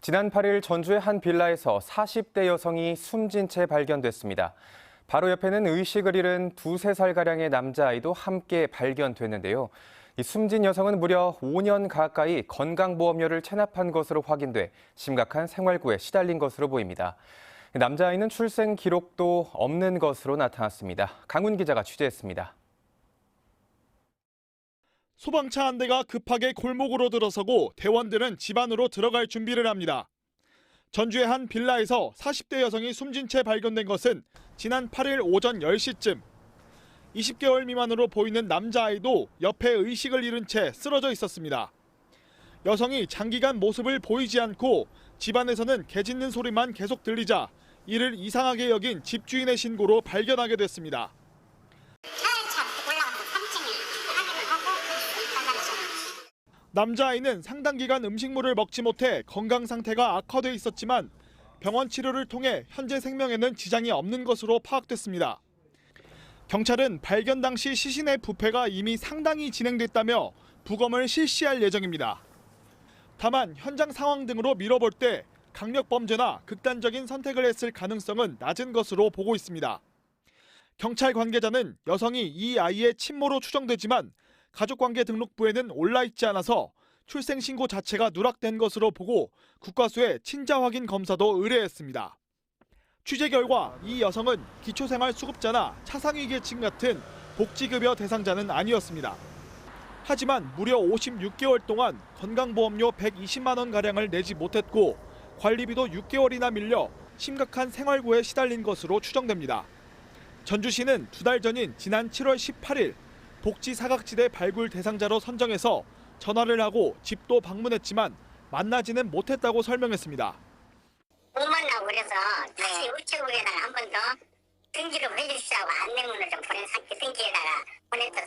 지난 8일 전주의 한 빌라에서 40대 여성이 숨진 채 발견됐습니다. 바로 옆에는 의식을 잃은 두세 살가량의 남자아이도 함께 발견됐는데요. 이 숨진 여성은 무려 5년 가까이 건강보험료를 체납한 것으로 확인돼 심각한 생활고에 시달린 것으로 보입니다. 남자아이는 출생 기록도 없는 것으로 나타났습니다. 강훈 기자가 취재했습니다. 소방차 한 대가 급하게 골목으로 들어서고 대원들은 집 안으로 들어갈 준비를 합니다. 전주의 한 빌라에서 40대 여성이 숨진 채 발견된 것은 지난 8일 오전 10시쯤. 20개월 미만으로 보이는 남자아이도 옆에 의식을 잃은 채 쓰러져 있었습니다. 여성이 장기간 모습을 보이지 않고 집안에서는 개 짖는 소리만 계속 들리자 이를 이상하게 여긴 집주인의 신고로 발견하게 됐습니다. 남자아이는 상당 기간 음식물을 먹지 못해 건강 상태가 악화돼 있었지만 병원 치료를 통해 현재 생명에는 지장이 없는 것으로 파악됐습니다. 경찰은 발견 당시 시신의 부패가 이미 상당히 진행됐다며 부검을 실시할 예정입니다. 다만 현장 상황 등으로 미뤄볼 때 강력범죄나 극단적인 선택을 했을 가능성은 낮은 것으로 보고 있습니다. 경찰 관계자는 여성이 이 아이의 친모로 추정되지만 가족관계 등록부에는 올라있지 않아서 출생신고 자체가 누락된 것으로 보고 국과수에 친자 확인 검사도 의뢰했습니다. 취재 결과 이 여성은 기초생활수급자나 차상위계층 같은 복지급여 대상자는 아니었습니다. 하지만 무려 56개월 동안 건강보험료 120만 원가량을 내지 못했고 관리비도 6개월이나 밀려 심각한 생활고에 시달린 것으로 추정됩니다. 전주시는 2달 전인 지난 7월 18일 복지 사각지대 발굴 대상자로 선정해서 전화를 하고 집도 방문했지만 만나지는 못했다고 설명했습니다. 못 만나고 그래서 다시 우체국에다가 한 번 더 등기를 해주시라고 안내문을 좀 보내서 등기에다가 보냈더라.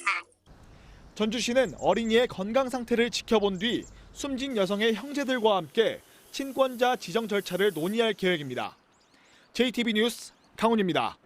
전주시는 어린이의 건강 상태를 지켜본 뒤 숨진 여성의 형제들과 함께 친권자 지정 절차를 논의할 계획입니다. JTB 뉴스 강훈입니다.